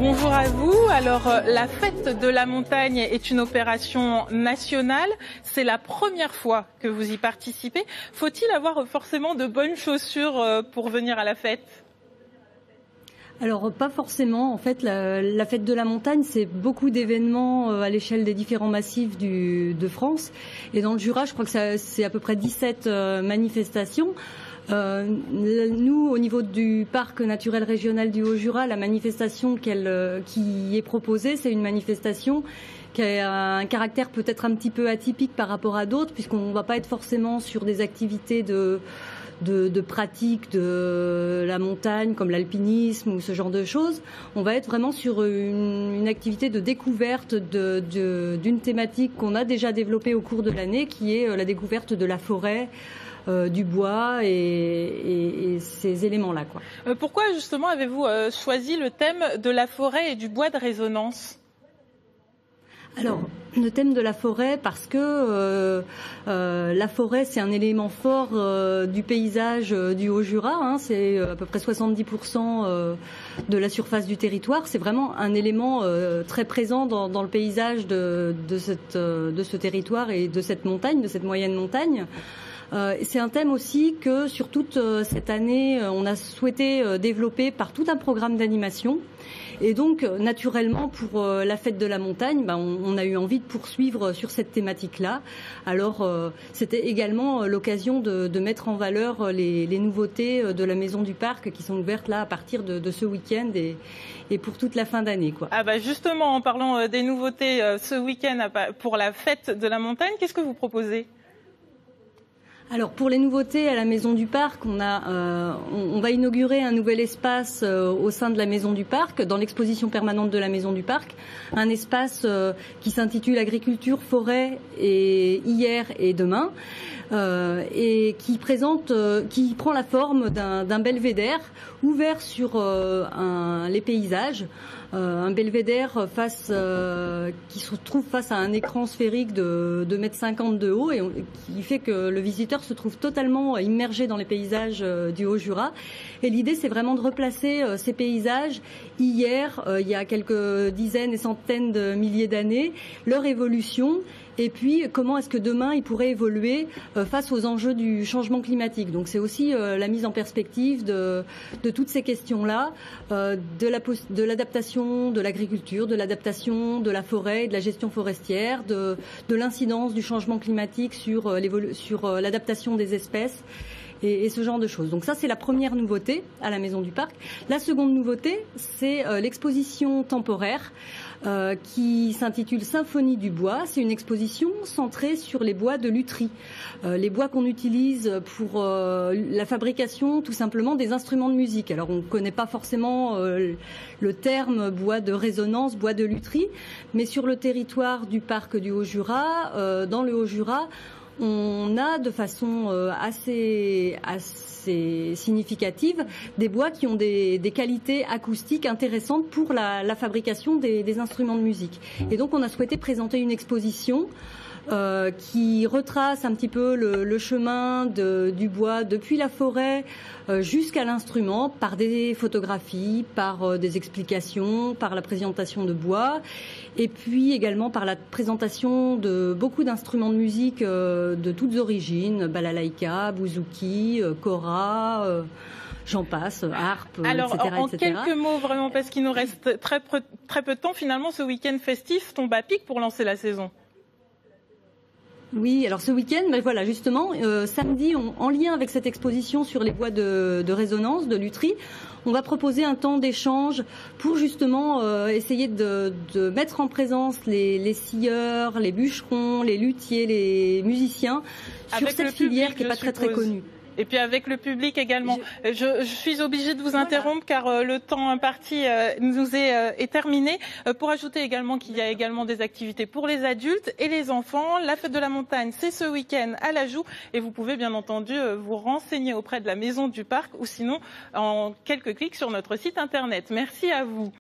Bonjour à vous. Alors, la fête de la montagne est une opération nationale. C'est la première fois que vous y participez. Faut-il avoir forcément de bonnes chaussures pour venir à la fête ? Alors pas forcément. En fait, la fête de la montagne, c'est beaucoup d'événements à l'échelle des différents massifs de France. Et dans le Jura, je crois que c'est à peu près 17 manifestations. Nous, au niveau du parc naturel régional du Haut-Jura, la manifestation qui est proposée, c'est une manifestation qui a un caractère peut-être un petit peu atypique par rapport à d'autres, puisqu'on ne va pas être forcément sur des activités de pratique de la montagne comme l'alpinisme ou ce genre de choses. On va être vraiment sur une activité de découverte d'une thématique qu'on a déjà développée au cours de l'année, qui est la découverte de la forêt, du bois et ces éléments-là, quoi. Pourquoi justement avez-vous choisi le thème de la forêt et du bois de résonance ? Alors, le thème de la forêt, parce que la forêt, c'est un élément fort du paysage du Haut-Jura, hein, c'est à peu près 70% de la surface du territoire. C'est vraiment un élément très présent dans le paysage de ce territoire et de cette montagne, de cette moyenne montagne. C'est un thème aussi que sur toute cette année, on a souhaité développer par tout un programme d'animation. Et donc, naturellement, pour la fête de la montagne, on a eu envie de poursuivre sur cette thématique-là. Alors, c'était également l'occasion de mettre en valeur les nouveautés de la Maison du Parc qui sont ouvertes là à partir de ce week-end et pour toute la fin d'année, quoi. Ah bah justement, en parlant des nouveautés ce week-end pour la fête de la montagne, qu'est-ce que vous proposez ? Alors pour les nouveautés à la Maison du Parc, on va inaugurer un nouvel espace au sein de la Maison du Parc, dans l'exposition permanente de la Maison du Parc, un espace qui s'intitule Agriculture, forêt et hier et demain, et qui prend la forme d'un belvédère ouvert sur les paysages. Un belvédère qui se trouve face à un écran sphérique de 2,50 m de haut et qui fait que le visiteur se trouve totalement immergé dans les paysages du Haut-Jura. Et l'idée, c'est vraiment de replacer ces paysages hier, il y a quelques dizaines et centaines de milliers d'années, leur évolution. Et puis, comment est-ce que demain, ils pourraient évoluer face aux enjeux du changement climatique. Donc, c'est aussi la mise en perspective de toutes ces questions-là, de l'adaptation de l'agriculture, de l'adaptation de la forêt et de la gestion forestière, de l'incidence du changement climatique sur l'adaptation des espèces. Et ce genre de choses. Donc ça, c'est la première nouveauté à la Maison du Parc. La seconde nouveauté, c'est l'exposition temporaire qui s'intitule Symphonie du bois. C'est une exposition centrée sur les bois de lutherie. Les bois qu'on utilise pour la fabrication, tout simplement, des instruments de musique. Alors, on ne connaît pas forcément le terme bois de résonance, bois de lutherie, mais sur le territoire du parc du Haut-Jura, dans le Haut-Jura, on a de façon assez significative des bois qui ont des qualités acoustiques intéressantes pour la fabrication des instruments de musique. Et donc on a souhaité présenter une exposition qui retrace un petit peu le chemin du bois depuis la forêt jusqu'à l'instrument par des photographies, par des explications, par la présentation de bois et puis également par la présentation de beaucoup d'instruments de musique de toutes origines, balalaïka, bouzouki, kora, j'en passe, harpe, alors, etc. en etc. quelques mots vraiment, parce qu'il nous reste très peu de temps, finalement ce week-end festif tombe à pic pour lancer la saison. Oui, alors ce week-end, voilà, justement, samedi, en lien avec cette exposition sur les bois de résonance, de lutherie, on va proposer un temps d'échange pour justement essayer de mettre en présence les scieurs, les bûcherons, les luthiers, les musiciens sur cette filière qui n'est pas très connue. Et puis avec le public également. Je suis obligée de vous interrompre car le temps imparti nous est terminé. Pour ajouter également qu'il y a également des activités pour les adultes et les enfants. La fête de la montagne, c'est ce week-end à la Joux. Et vous pouvez bien entendu vous renseigner auprès de la Maison du Parc ou sinon en quelques clics sur notre site internet. Merci à vous.